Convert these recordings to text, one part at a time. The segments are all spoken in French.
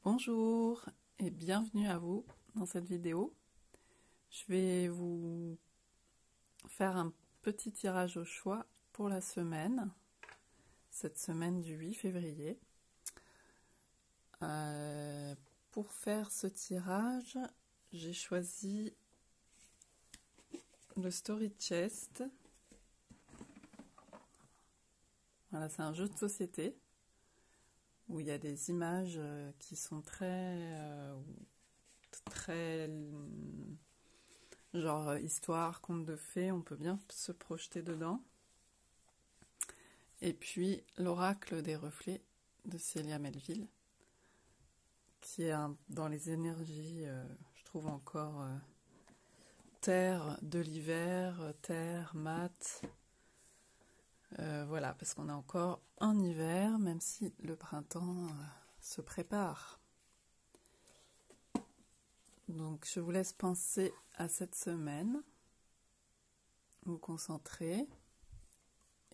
Bonjour et bienvenue à vous dans cette vidéo. Je vais vous faire un petit tirage au choix pour la semaine, cette semaine du 8 février. Pour faire ce tirage, j'ai choisi le Story Chest. Voilà, c'est un jeu de société où il y a des images qui sont très genre histoire, conte de fées, on peut bien se projeter dedans. Et puis l'oracle des reflets de Célia Melville, qui est dans les énergies, je trouve encore terre de l'hiver, terre, mat. Voilà, parce qu'on est encore en hiver, même si le printemps se prépare. Donc je vous laisse penser à cette semaine, vous concentrer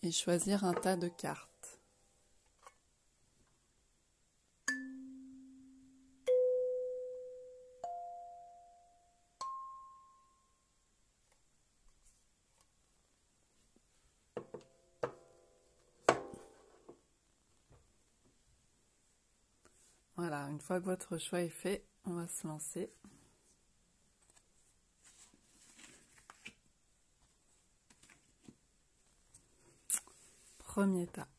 et choisir un tas de cartes. Voilà, une fois que votre choix est fait, on va se lancer. Premier tas.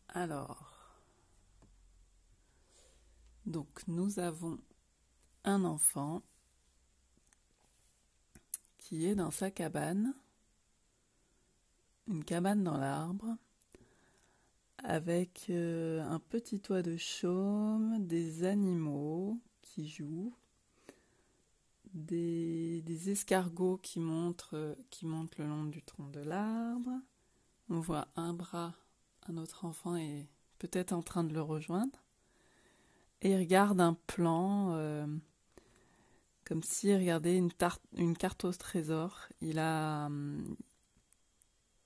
Alors, donc nous avons un enfant qui est dans sa cabane, une cabane dans l'arbre, avec un petit toit de chaume, des animaux qui jouent, des escargots qui montent le long du tronc de l'arbre. On voit un bras, un autre enfant est peut-être en train de le rejoindre. Et il regarde un plan, comme s'il regardait une carte au trésor. Il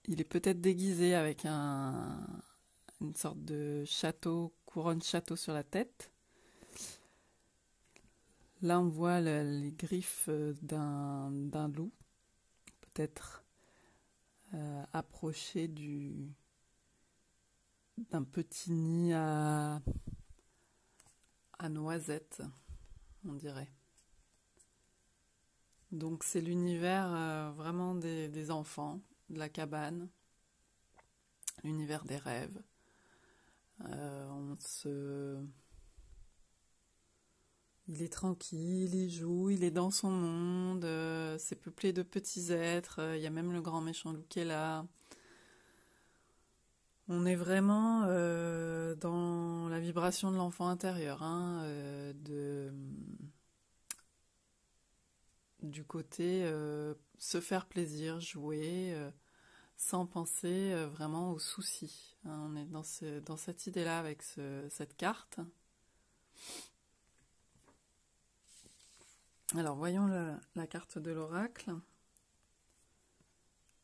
est peut-être déguisé avec une sorte de château, couronne château sur la tête. Là, on voit les griffes d'un loup, peut-être approché d'un petit nid à noisettes, on dirait. Donc c'est l'univers vraiment des enfants, de la cabane, l'univers des rêves. Il est tranquille, il joue, il est dans son monde, c'est peuplé de petits êtres, il y a même le grand méchant loup qui est là. On est vraiment dans la vibration de l'enfant intérieur, hein, du côté se faire plaisir, jouer, sans penser vraiment aux soucis. Hein. On est dans cette idée-là avec cette carte. Alors, voyons la carte de l'oracle.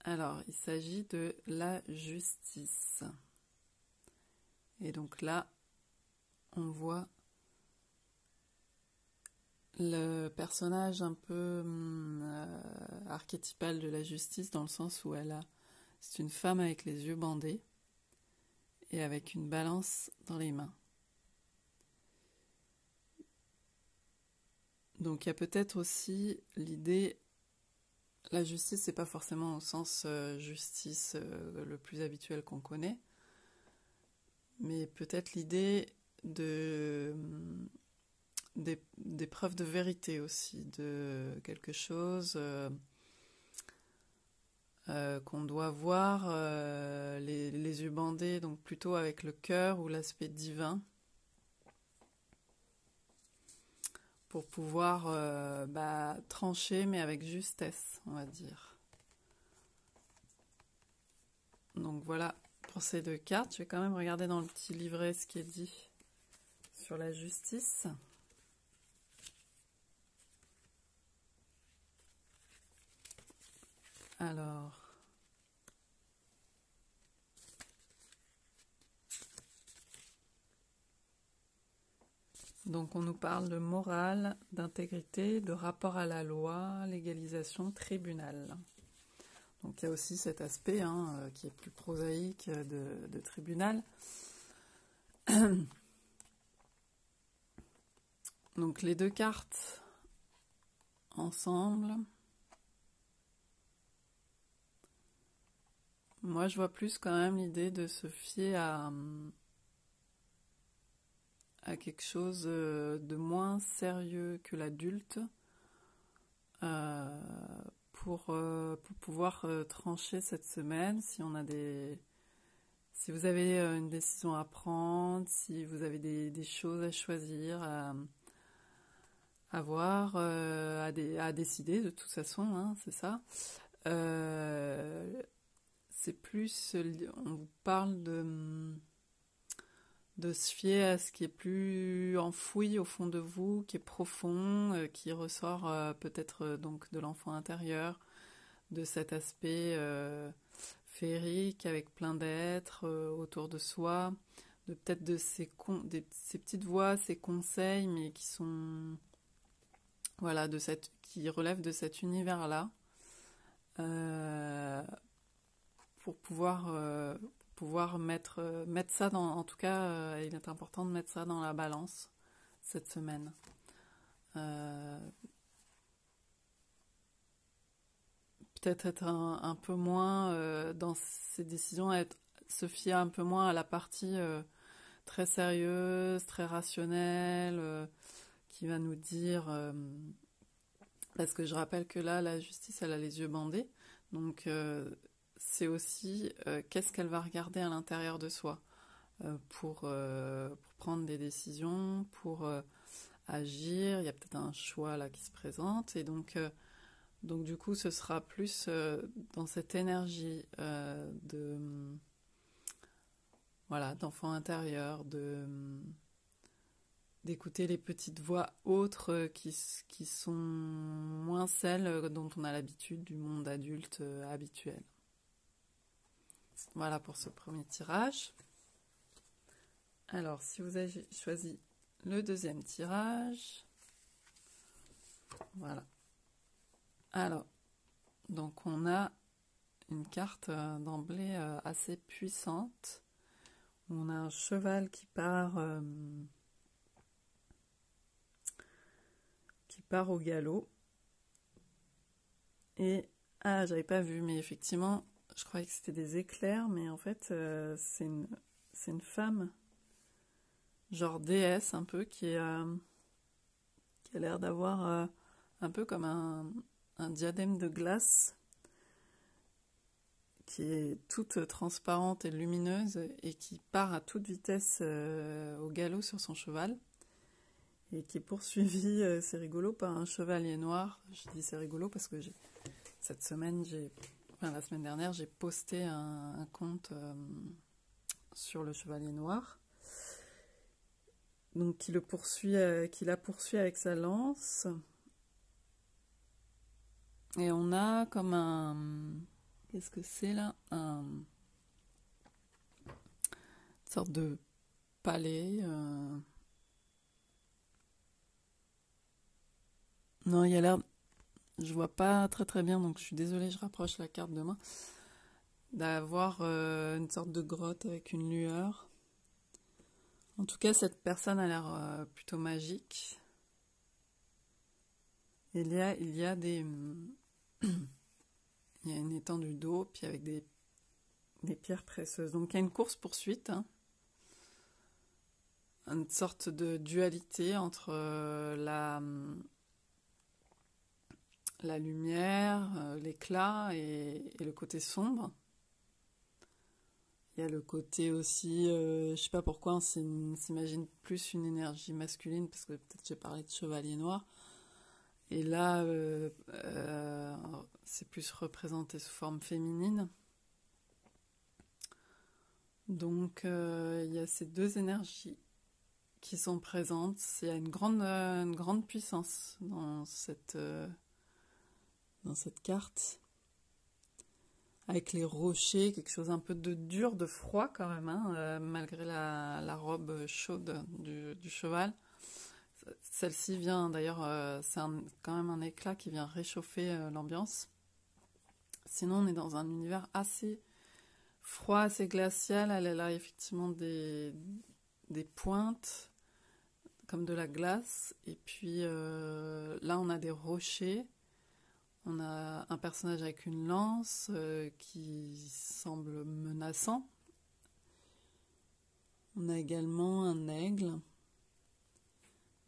Alors, il s'agit de la justice. Et donc là, on voit le personnage un peu archétypal de la justice, dans le sens où c'est une femme avec les yeux bandés et avec une balance dans les mains. Donc il y a peut-être aussi l'idée, la justice, c'est pas forcément au sens justice le plus habituel qu'on connaît, mais peut-être l'idée des preuves de vérité aussi, de quelque chose qu'on doit voir, les yeux bandés, donc plutôt avec le cœur ou l'aspect divin, pour pouvoir trancher, mais avec justesse, on va dire. Donc voilà pour ces deux cartes. Je vais quand même regarder dans le petit livret ce qui est dit sur la justice. Alors, Donc on nous parle de morale, d'intégrité, de rapport à la loi, légalisation, tribunal. Donc il y a aussi cet aspect qui est plus prosaïque de tribunal. Donc les deux cartes ensemble. Moi je vois plus quand même l'idée de se fier à quelque chose de moins sérieux que l'adulte pour pouvoir trancher cette semaine si si vous avez une décision à prendre, si vous avez des choses à choisir, à voir, à décider de toute façon, c'est ça. C'est plus, on vous parle de se fier à ce qui est plus enfoui au fond de vous, qui est profond, qui ressort peut-être donc de l'enfant intérieur, de cet aspect féerique avec plein d'êtres autour de soi, de peut-être de ces petites voix, ces conseils, mais qui sont voilà qui relèvent de cet univers-là, pour pouvoir mettre ça en tout cas, il est important de mettre ça dans la balance cette semaine. Peut-être être un peu moins dans ces décisions, se fier un peu moins à la partie très sérieuse, très rationnelle, qui va nous dire... parce que je rappelle que là, la justice, elle a les yeux bandés. Donc, c'est aussi qu'est-ce qu'elle va regarder à l'intérieur de soi pour prendre des décisions, pour agir. Il y a peut-être un choix là qui se présente. Et donc du coup, ce sera plus dans cette énergie d'enfant intérieur, d'écouter les petites voix autres qui sont moins celles dont on a l'habitude du monde adulte habituel. Voilà pour ce premier tirage. Alors, si vous avez choisi le deuxième tirage, voilà. Alors, donc on a une carte d'emblée assez puissante. On a un cheval qui part au galop. Et, j'avais pas vu, mais effectivement, je croyais que c'était des éclairs, mais en fait, c'est une femme, genre déesse un peu, qui a l'air d'avoir un peu comme un diadème de glace, qui est toute transparente et lumineuse, et qui part à toute vitesse au galop sur son cheval, et qui est poursuivi, c'est rigolo, par un chevalier noir. Je dis c'est rigolo parce que la semaine dernière, j'ai posté un compte sur le chevalier noir. Donc qui la poursuit avec sa lance. Et on a comme qu'est-ce que c'est là? Une sorte de palais. Non, il y a l'air... Je vois pas très très bien, donc je suis désolée, je rapproche la carte demain. D'avoir une sorte de grotte avec une lueur. En tout cas, cette personne a l'air plutôt magique. Il y a des... il y a une étendue d'eau, puis avec des pierres précieuses. Donc il y a une course-poursuite, une sorte de dualité entre la lumière, l'éclat et le côté sombre. Il y a le côté aussi, je sais pas pourquoi on s'imagine plus une énergie masculine, parce que peut-être j'ai parlé de chevalier noir. Et là, c'est plus représenté sous forme féminine. Donc, il y a ces deux énergies qui sont présentes. Il y a une grande puissance dans cette carte. Avec les rochers, quelque chose un peu de dur, de froid quand même, malgré la robe chaude du cheval. Celle-ci vient, d'ailleurs, c'est quand même un éclat qui vient réchauffer l'ambiance. Sinon, on est dans un univers assez froid, assez glacial. Elle a effectivement des pointes, comme de la glace. Et puis là, on a des rochers. On a un personnage avec une lance qui semble menaçant. On a également un aigle.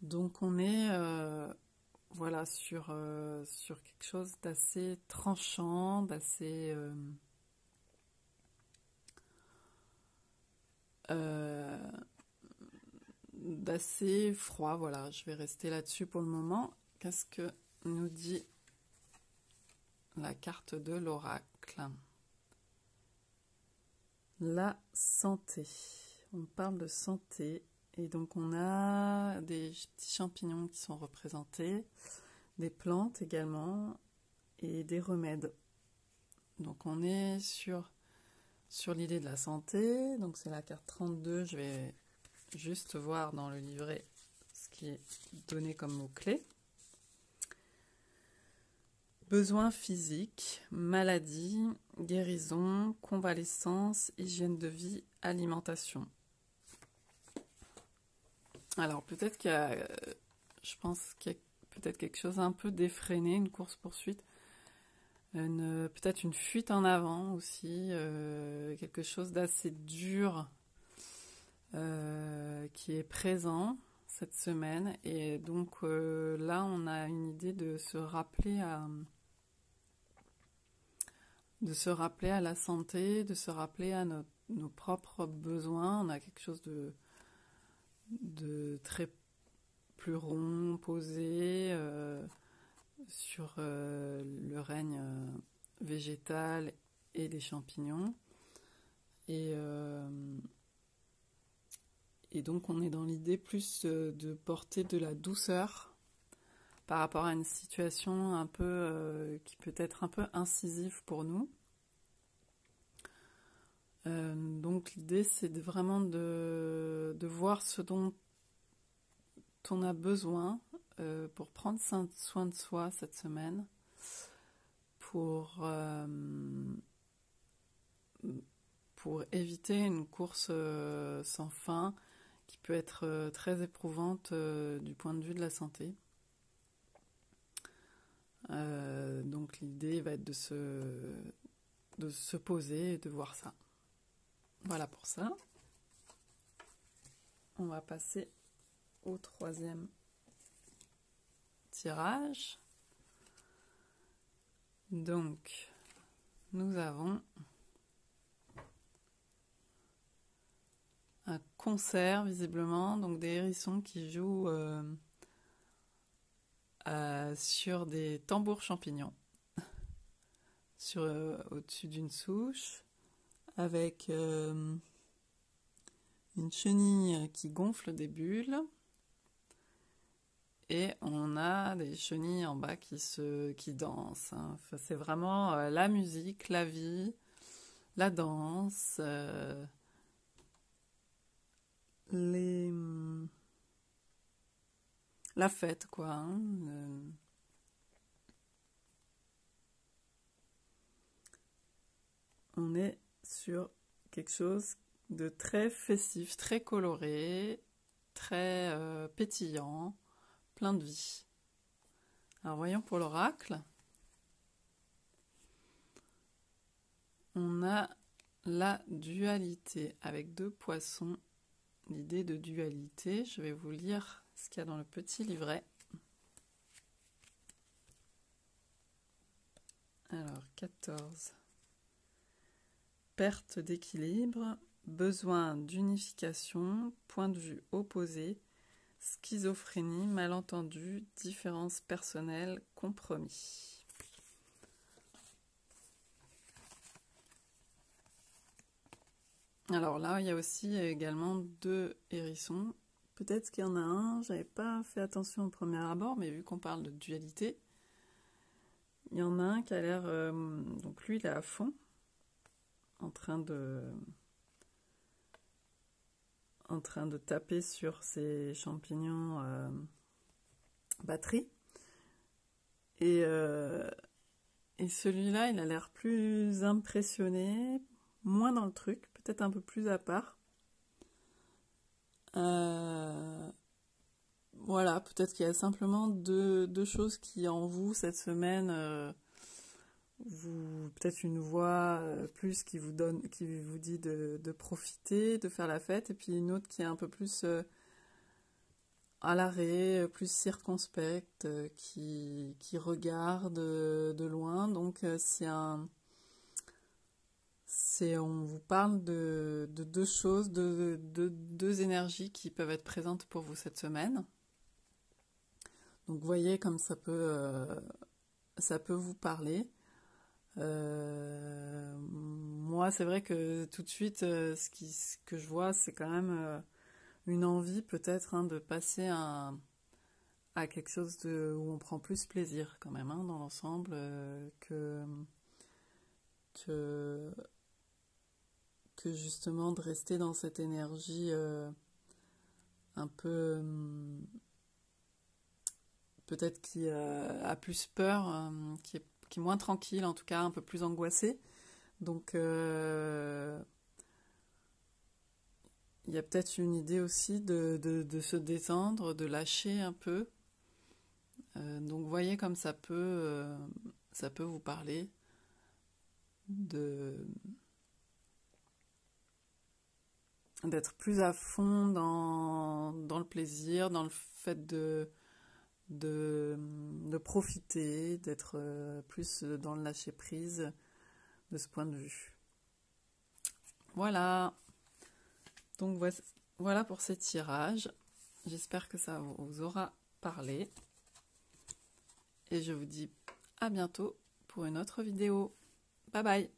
Donc on est voilà, sur quelque chose d'assez tranchant, d'assez froid. Voilà, je vais rester là-dessus pour le moment. Qu'est-ce que nous dit la carte de l'oracle? La santé. On parle de santé. Et donc on a des petits champignons qui sont représentés, des plantes également, et des remèdes. Donc on est sur l'idée de la santé. Donc c'est la carte 32. Je vais juste voir dans le livret ce qui est donné comme mot-clé. Besoins physiques, maladie, guérison, convalescence, hygiène de vie, alimentation. Alors peut-être je pense qu'il y a peut-être quelque chose un peu d'effréné, une course-poursuite, peut-être une fuite en avant aussi, quelque chose d'assez dur qui est présent cette semaine. Et donc là, on a une idée de se rappeler à la santé, de se rappeler à nos propres besoins. On a quelque chose de très plus rond, posé sur le règne végétal et des champignons. Et donc on est dans l'idée plus de porter de la douceur par rapport à une situation un peu qui peut être un peu incisive pour nous. Donc l'idée c'est vraiment de voir ce dont on a besoin pour prendre soin de soi cette semaine, pour éviter une course sans fin qui peut être très éprouvante du point de vue de la santé. Donc l'idée va être de se poser et de voir ça. Voilà pour ça. On va passer au troisième tirage. Donc, nous avons un concert, visiblement, donc des hérissons qui jouent sur des tambours champignons, au-dessus d'une souche, avec une chenille qui gonfle des bulles. Et on a des chenilles en bas qui dansent. Hein. Enfin, c'est vraiment la musique, la vie, la danse, la fête, quoi. Hein. On est sur quelque chose de très festif, très coloré, très pétillant, plein de vie. Alors voyons pour l'oracle. On a la dualité avec 2 poissons. L'idée de dualité, je vais vous lire ce qu'il y a dans le petit livret. Alors 14. Perte d'équilibre, besoin d'unification, point de vue opposé, schizophrénie, malentendu, différence personnelle, compromis. Alors là, il y a aussi également 2 hérissons. Peut-être qu'il y en a un, j'avais pas fait attention au premier abord, mais vu qu'on parle de dualité, il y en a un qui a l'air... donc lui, il est à fond, en train de taper sur ces champignons batterie. Et celui-là, il a l'air plus impressionné, moins dans le truc, peut-être un peu plus à part. Voilà, peut-être qu'il y a simplement deux choses qui en vous cette semaine, peut-être une voix plus qui vous dit de profiter, de faire la fête, et puis une autre qui est un peu plus à l'arrêt, plus circonspecte, qui regarde de loin. Donc on vous parle de deux choses, de deux énergies qui peuvent être présentes pour vous cette semaine. Donc vous voyez comme ça peut vous parler. Moi, c'est vrai que tout de suite, ce que je vois, c'est quand même une envie peut-être de passer à quelque chose où on prend plus plaisir quand même dans l'ensemble que justement de rester dans cette énergie un peu peut-être qui a plus peur, qui est moins tranquille, en tout cas un peu plus angoissée. Donc il y a peut-être une idée aussi de se détendre, de lâcher un peu. Donc vous voyez comme ça peut vous parler d'être plus à fond dans le plaisir, dans le fait de profiter, d'être plus dans le lâcher prise de ce point de vue. Voilà. Donc voilà pour ces tirages. J'espère que ça vous aura parlé. Et je vous dis à bientôt pour une autre vidéo. Bye bye.